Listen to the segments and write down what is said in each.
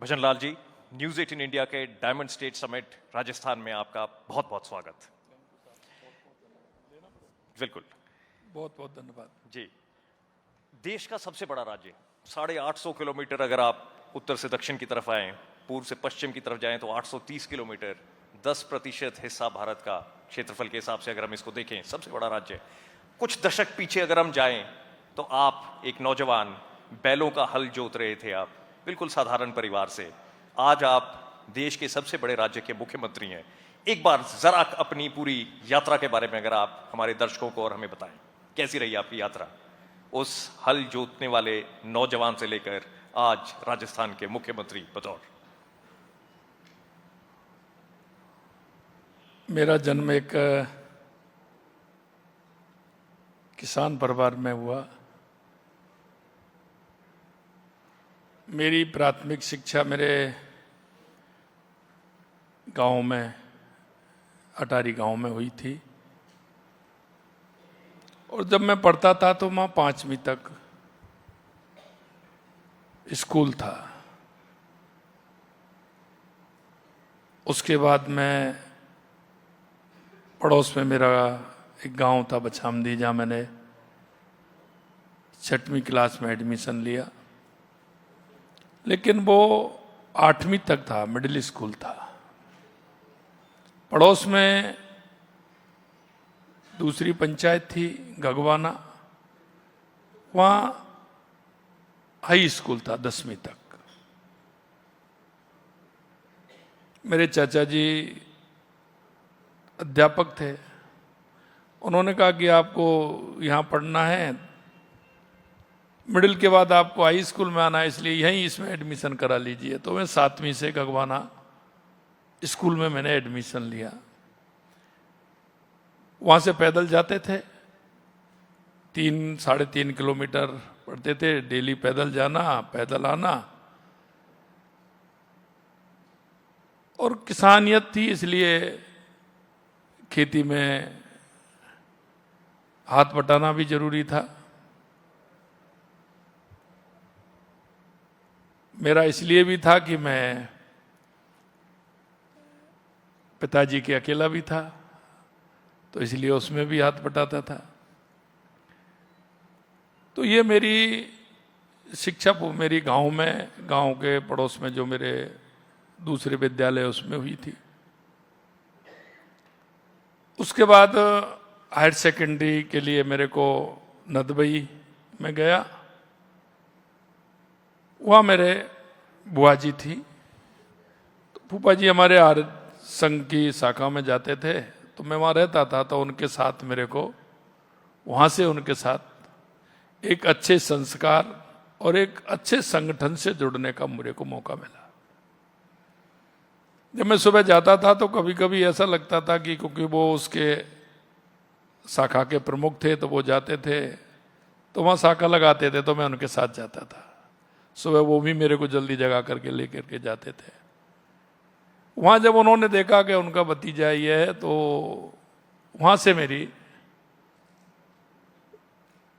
भजन Lal ji, news 18 India के diamond state summit Rajasthan में आपका बहुत बहुत स्वागत। बिल्कुल बहुत बहुत धन्यवाद। जी। देश का सबसे बड़ा राज्य, 850 किलोमीटर। अगर आप उत्तर से दक्षिण की तरफ आए, पूर्व से पश्चिम की तरफ जाएं तो 830 किलोमीटर, 10% हिस्सा भारत का क्षेत्रफल के हिसाब से अगर हम इसको देखें, सबसे बड़ा राज्य। कुछ दशक पीछे अगर हम जाएं तो आप एक नौजवान, बैलों का हल जोत रहे थे आप, बिल्कुल साधारण परिवार से। आज आप देश के सबसे बड़े राज्य के मुख्यमंत्री हैं। एक बार जरा अपनी पूरी यात्रा के बारे में अगर आप हमारे दर्शकों को और हमें बताएं, कैसी रही आपकी यात्रा उस हल जोतने वाले नौजवान से लेकर आज राजस्थान के मुख्यमंत्री बतौर। मेरा जन्म एक किसान परिवार में हुआ। मेरी प्राथमिक शिक्षा मेरे गांव में, अटारी गांव में हुई थी। और जब मैं पढ़ता था तो वहाँ 5वीं तक स्कूल था। उसके बाद मैं पड़ोस में मेरा एक गांव था बछामदी, जहाँ मैंने 6वीं क्लास में एडमिशन लिया। लेकिन वो 8वीं तक था, मिडिल स्कूल था। पड़ोस में दूसरी पंचायत थी गगवाना, वहाँ हाई स्कूल था 10वीं तक। मेरे चाचा जी अध्यापक थे। उन्होंने कहा कि आपको यहाँ पढ़ना है, मिडिल के बाद आपको हाई स्कूल में आना है, इसलिए यहीं इसमें एडमिशन करा लीजिए। तो मैं 7वीं से गगवाना स्कूल में मैंने एडमिशन लिया। वहाँ से पैदल जाते थे, 3-3.5 किलोमीटर पड़ते थे डेली, पैदल जाना पैदल आना। और किसानियत थी, इसलिए खेती में हाथ बटाना भी जरूरी था। मेरा इसलिए भी था कि मैं पिताजी के अकेला भी था, तो इसलिए उसमें भी हाथ बटाता था। तो ये मेरी शिक्षा मेरी गांव में, गांव के पड़ोस में जो मेरे दूसरे विद्यालय उसमें हुई थी। उसके बाद हायर सेकेंडरी के लिए मेरे को नदबई में गया। वहाँ मेरे बुआ जी थी। तो फूफा जी हमारे आर्य संघ की शाखा में जाते थे, तो मैं वहाँ रहता था। तो उनके साथ मेरे को वहाँ से उनके साथ एक अच्छे संस्कार और एक अच्छे संगठन से जुड़ने का मेरे को मौका मिला। जब मैं सुबह जाता था तो कभी कभी ऐसा लगता था कि क्योंकि वो उसके शाखा के प्रमुख थे, तो वो जाते थे तो वहाँ शाखा लगाते थे, तो मैं उनके साथ जाता था। सुबह वो भी मेरे को जल्दी जगा करके लेकर के जाते थे। वहाँ जब उन्होंने देखा कि उनका भतीजा ये है, तो वहाँ से मेरी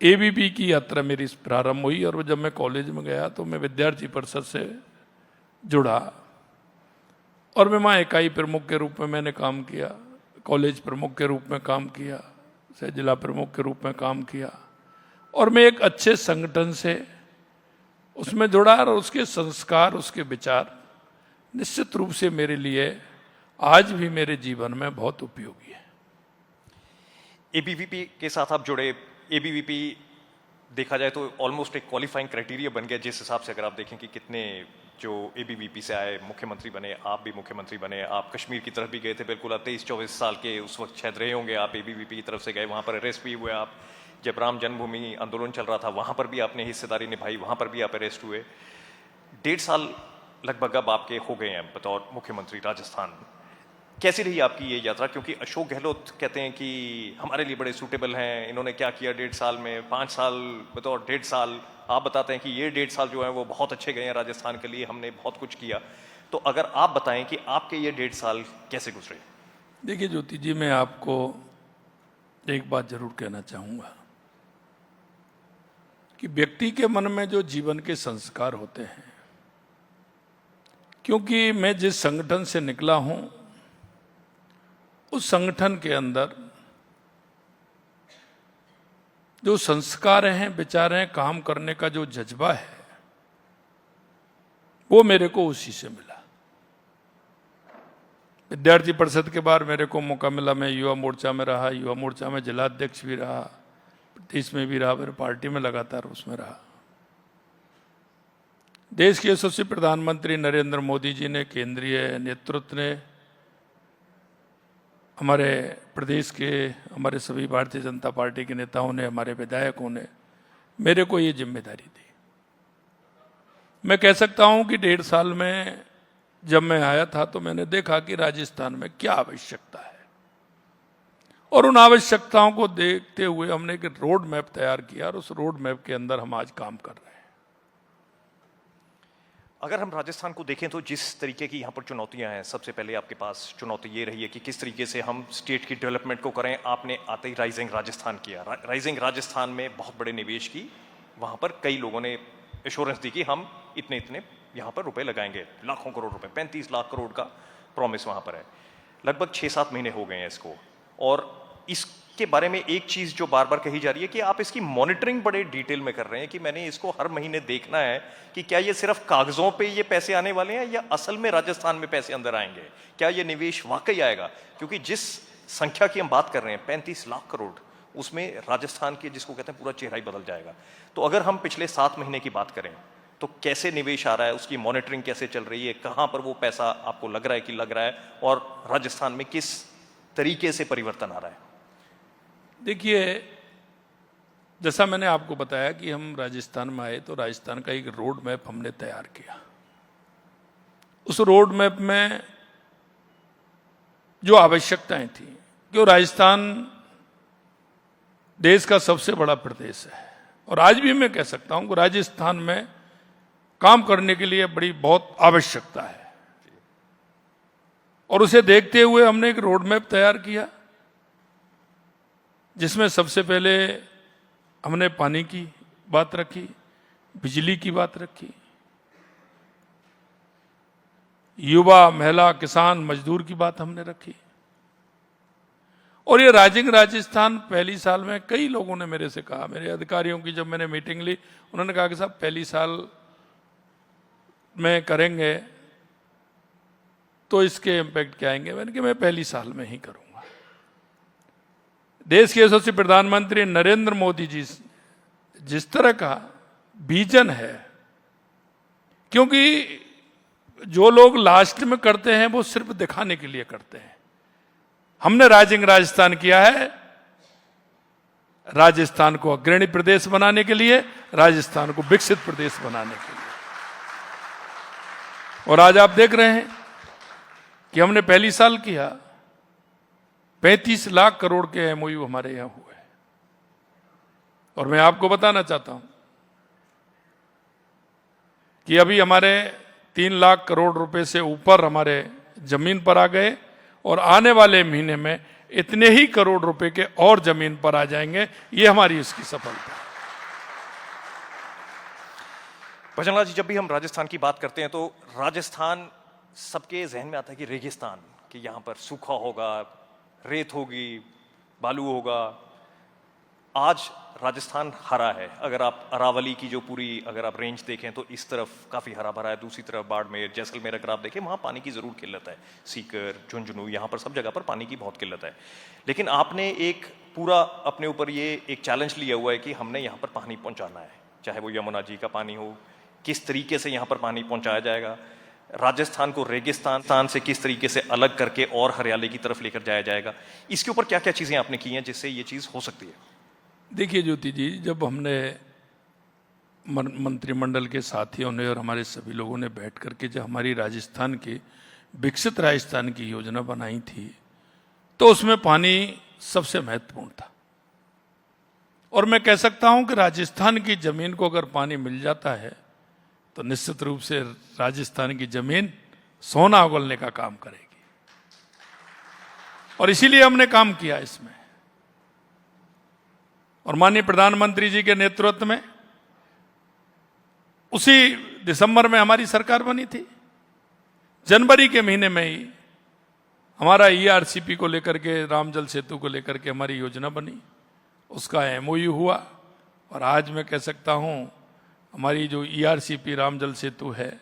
एबीपी की यात्रा मेरी प्रारंभ हुई। और जब मैं कॉलेज में गया तो मैं विद्यार्थी परिषद से जुड़ा, और मैं वहाँ इकाई प्रमुख के रूप में मैंने काम किया, कॉलेज प्रमुख के रूप में काम किया, से जिला प्रमुख के रूप में काम किया। और मैं एक अच्छे संगठन से उसमें जुड़ा, और उसके संस्कार, उसके विचार निश्चित रूप से मेरे लिए आज भी मेरे जीवन में बहुत उपयोगी है। एबीवीपी के साथ आप जुड़े। एबीवीपी देखा जाए तो ऑलमोस्ट एक क्वालिफाइंग क्राइटेरिया बन गया, जिस हिसाब से अगर आप देखें कि कितने जो एबीवीपी से आए मुख्यमंत्री बने, आप भी मुख्यमंत्री बने। आप कश्मीर की तरफ भी गए थे, बिल्कुल आप 23-24 साल के उस वक्त शायद रहे होंगे। आप एबीवीपी की तरफ से गए, वहाँ पर अरेस्ट भी हुए आप। जब राम जन्मभूमि आंदोलन चल रहा था, वहाँ पर भी आपने हिस्सेदारी निभाई, वहाँ पर भी आप अरेस्ट हुए। 1.5 साल लगभग अब आपके हो गए हैं बतौर मुख्यमंत्री राजस्थान। कैसी रही आपकी ये यात्रा? क्योंकि अशोक गहलोत कहते हैं कि हमारे लिए बड़े सूटेबल हैं, इन्होंने क्या किया 1.5 साल में, 5 साल बतौर 1.5 साल। आप बताते हैं कि ये 1.5 साल जो है वो बहुत अच्छे गए हैं राजस्थान के लिए, हमने बहुत कुछ किया। तो अगर आप बताएं कि आपके ये 1.5 साल कैसे गुजरे। देखिए ज्योति जी, मैं आपको एक बात जरूर कहना चाहूँगा कि व्यक्ति के मन में जो जीवन के संस्कार होते हैं, क्योंकि मैं जिस संगठन से निकला हूं उस संगठन के अंदर जो संस्कार हैं, विचार हैं, काम करने का जो जज्बा है वो मेरे को उसी से मिला। विद्यार्थी परिषद के बाद मेरे को मौका मिला, मैं युवा मोर्चा में रहा, युवा मोर्चा में जिलाध्यक्ष भी रहा, प्रदेश में भी रहा, मेरे पार्टी में लगातार उसमें रहा। देश के यशस्वी प्रधानमंत्री नरेंद्र मोदी जी ने, केंद्रीय नेतृत्व ने, हमारे प्रदेश के, हमारे सभी भारतीय जनता पार्टी के नेताओं ने, हमारे विधायकों ने मेरे को ये जिम्मेदारी दी। मैं कह सकता हूं कि 1.5 साल में जब मैं आया था तो मैंने देखा कि राजस्थान में क्या आवश्यकता है, और उन आवश्यकताओं को देखते हुए हमने एक रोड मैप तैयार किया और उस रोड मैप के अंदर हम आज काम कर रहे हैं। अगर हम राजस्थान को देखें तो जिस तरीके की यहाँ पर चुनौतियां हैं, सबसे पहले आपके पास चुनौती ये रही है कि किस तरीके से हम स्टेट की डेवलपमेंट को करें। आपने आते ही राइजिंग राजस्थान किया। राइजिंग राजस्थान में बहुत बड़े निवेश की, वहाँ पर कई लोगों ने एश्योरेंस दी कि हम इतने इतने यहाँ पर रुपए लगाएंगे, लाखों करोड़ रुपए, 35 लाख करोड़ का प्रॉमिस वहाँ पर है। लगभग 6-7 महीने हो गए हैं इसको, और इसके बारे में एक चीज़ जो बार बार कही जा रही है कि आप इसकी मॉनिटरिंग बड़े डिटेल में कर रहे हैं कि मैंने इसको हर महीने देखना है कि क्या ये सिर्फ कागजों पे ये पैसे आने वाले हैं या असल में राजस्थान में पैसे अंदर आएंगे, क्या ये निवेश वाकई आएगा। क्योंकि जिस संख्या की हम बात कर रहे हैं 35 लाख करोड़, उसमें राजस्थान के जिसको कहते हैं पूरा चेहरा ही बदल जाएगा। तो अगर हम पिछले 7 महीने की बात करें तो कैसे निवेश आ रहा है, उसकी मॉनिटरिंग कैसे चल रही है, कहाँ पर वो पैसा आपको लग रहा है कि लग रहा है, और राजस्थान में किस तरीके से परिवर्तन आ रहा है। देखिए, जैसा मैंने आपको बताया कि हम राजस्थान में आए तो राजस्थान का एक रोड मैप हमने तैयार किया। उस रोड मैप में जो आवश्यकताएं थी, क्यों राजस्थान देश का सबसे बड़ा प्रदेश है और आज भी मैं कह सकता हूं कि राजस्थान में काम करने के लिए बड़ी बहुत आवश्यकता है, और उसे देखते हुए हमने एक रोड मैप तैयार किया जिसमें सबसे पहले हमने पानी की बात रखी, बिजली की बात रखी, युवा, महिला, किसान, मजदूर की बात हमने रखी। और ये राइजिंग राजस्थान पहली साल में कई लोगों ने मेरे से कहा, मेरे अधिकारियों की जब मैंने मीटिंग ली, उन्होंने कहा कि साहब पहली साल में करेंगे तो इसके इम्पैक्ट क्या आएंगे। मैंने कहा मैं पहली साल में ही करूंगा। देश के यशस्वी प्रधानमंत्री नरेंद्र मोदी जी जिस तरह का विजन है, क्योंकि जो लोग लास्ट में करते हैं वो सिर्फ दिखाने के लिए करते हैं। हमने राइजिंग राजस्थान किया है राजस्थान को अग्रणी प्रदेश बनाने के लिए, राजस्थान को विकसित प्रदेश बनाने के लिए। और आज आप देख रहे हैं कि हमने पहली साल किया, 35 लाख करोड़ के एमओयू हमारे यहां हुए। और मैं आपको बताना चाहता हूं कि अभी हमारे 3 लाख करोड़ रुपए से ऊपर हमारे जमीन पर आ गए, और आने वाले महीने में इतने ही करोड़ रुपए के और जमीन पर आ जाएंगे। ये हमारी इसकी सफलता है। भजनलाल जी, जब भी हम राजस्थान की बात करते हैं तो राजस्थान सबके जहन में आता है कि रेगिस्तान, कि यहाँ पर सूखा होगा, रेत होगी, बालू होगा। आज राजस्थान हरा है। अगर आप अरावली की जो पूरी अगर आप रेंज देखें तो इस तरफ काफ़ी हरा भरा है, दूसरी तरफ बाड़मेर, जैसलमेर अगर आप देखें वहाँ पानी की ज़रूर किल्लत है, सीकर, झुंझुनू, यहाँ पर सब जगह पर पानी की बहुत किल्लत है। लेकिन आपने एक पूरा अपने ऊपर ये एक चैलेंज लिया हुआ है कि हमने यहाँ पर पानी पहुँचाना है, चाहे वो यमुना जी का पानी हो, किस तरीके से यहाँ पर पानी पहुँचाया जाएगा, राजस्थान को रेगिस्तान से किस तरीके से अलग करके और हरियाली की तरफ लेकर जाया जाएगा। इसके ऊपर क्या क्या चीज़ें आपने की हैं जिससे ये चीज़ हो सकती है। देखिए ज्योति जी, जब हमने मंत्रिमंडल के साथियों ने और हमारे सभी लोगों ने बैठ करके जब हमारी राजस्थान की विकसित राजस्थान की योजना बनाई थी तो उसमें पानी सबसे महत्वपूर्ण था। और मैं कह सकता हूं कि राजस्थान की जमीन को अगर पानी मिल जाता है तो निश्चित रूप से राजस्थान की जमीन सोना उगलने का काम करेगी। और इसीलिए हमने काम किया इसमें। और माननीय प्रधानमंत्री जी के नेतृत्व में उसी दिसंबर में हमारी सरकार बनी थी। जनवरी के महीने में ही हमारा ईआरसीपी को लेकर के, रामजल सेतु को लेकर के हमारी योजना बनी, उसका एमओयू हुआ। और आज मैं कह सकता हूं हमारी जो ईआरसीपी रामजल सेतु है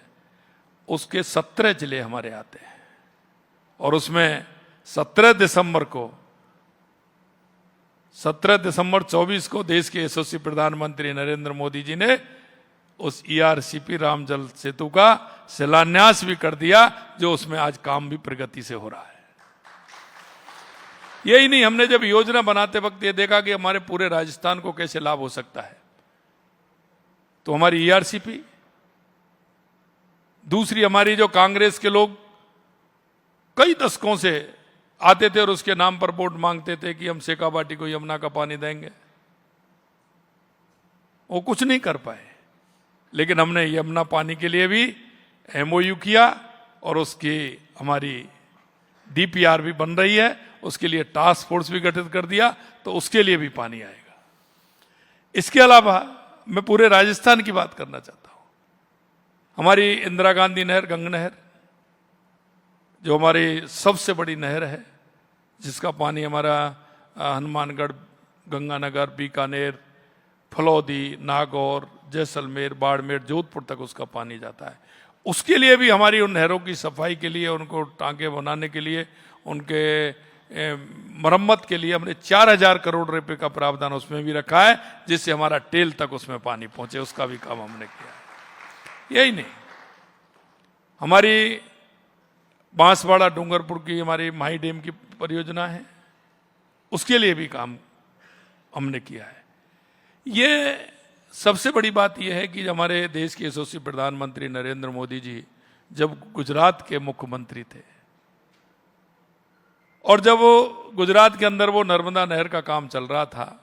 उसके 17 जिले हमारे आते हैं, और उसमें 17 दिसंबर 24 को देश के यशस्वी प्रधानमंत्री नरेंद्र मोदी जी ने उस ईआरसीपी रामजल सेतु का शिलान्यास भी कर दिया, जो उसमें आज काम भी प्रगति से हो रहा है। यही नहीं, हमने जब योजना बनाते वक्त ये देखा कि हमारे पूरे राजस्थान को कैसे लाभ हो सकता है, तो हमारी ईआरसीपी, दूसरी हमारी जो कांग्रेस के लोग कई दशकों से आते थे और उसके नाम पर वोट मांगते थे कि हम शेखावाटी को यमुना का पानी देंगे, वो कुछ नहीं कर पाए। लेकिन हमने यमुना पानी के लिए भी एमओयू किया और उसकी हमारी डीपीआर भी बन रही है, उसके लिए टास्क फोर्स भी गठित कर दिया, तो उसके लिए भी पानी आएगा। इसके अलावा मैं पूरे राजस्थान की बात करना चाहता हूं। हमारी इंदिरा गांधी नहर, गंगा नहर, जो हमारी सबसे बड़ी नहर है, जिसका पानी हमारा हनुमानगढ़, गंगानगर, बीकानेर, फलौदी, नागौर, जैसलमेर, बाड़मेर, जोधपुर तक उसका पानी जाता है। उसके लिए भी हमारी उन नहरों की सफाई के लिए, उनको टांके बनाने के लिए, उनके मरम्मत के लिए हमने 4000 करोड़ रुपए का प्रावधान उसमें भी रखा है, जिससे हमारा टेल तक उसमें पानी पहुंचे, उसका भी काम हमने किया है। यही नहीं, हमारी बांसवाड़ा डूंगरपुर की हमारी माही डैम की परियोजना है, उसके लिए भी काम हमने किया है। ये सबसे बड़ी बात यह है कि हमारे देश के यशस्वी प्रधानमंत्री नरेंद्र मोदी जी जब गुजरात के मुख्यमंत्री थे, और जब वो गुजरात के अंदर वो नर्मदा नहर का काम चल रहा था,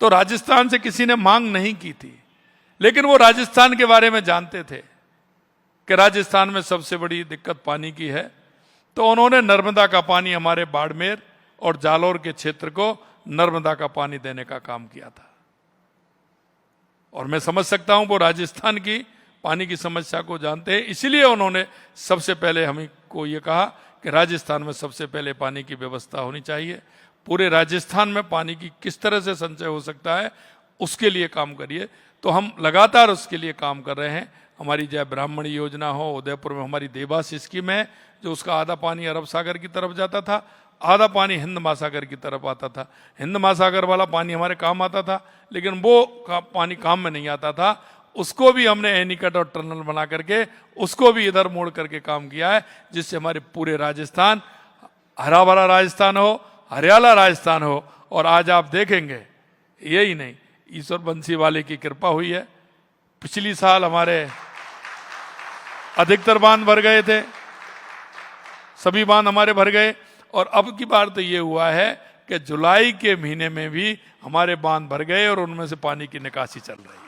तो राजस्थान से किसी ने मांग नहीं की थी, लेकिन वो राजस्थान के बारे में जानते थे कि राजस्थान में सबसे बड़ी दिक्कत पानी की है, तो उन्होंने नर्मदा का पानी हमारे बाड़मेर और जालौर के क्षेत्र को नर्मदा का पानी देने का काम किया था। और मैं समझ सकता हूं वो राजस्थान की पानी की समस्या को जानते हैं, इसीलिए उन्होंने सबसे पहले हमें को ये कहा कि राजस्थान में सबसे पहले पानी की व्यवस्था होनी चाहिए। पूरे राजस्थान में पानी की किस तरह से संचय हो सकता है, उसके लिए काम करिए। तो हम लगातार उसके लिए काम कर रहे हैं। हमारी जय ब्राह्मणी योजना हो, उदयपुर में हमारी देवास स्कीम है, जो उसका आधा पानी अरब सागर की तरफ जाता था, आधा पानी हिंद महासागर की तरफ आता था। हिंद महासागर वाला पानी हमारे काम आता था, लेकिन वो पानी काम में नहीं आता था, उसको भी हमने एनीकट और टनल बना करके उसको भी इधर मोड़ करके काम किया है, जिससे हमारे पूरे राजस्थान हरा भरा राजस्थान हो, हरियाला राजस्थान हो। और आज आप देखेंगे, यही नहीं, ईश्वर बंसी वाले की कृपा हुई है। पिछली साल हमारे अधिकतर बांध भर गए थे, सभी बांध हमारे भर गए, और अब की बार तो ये हुआ है कि जुलाई के महीने में भी हमारे बांध भर गए और उनमें से पानी की निकासी चल रही है।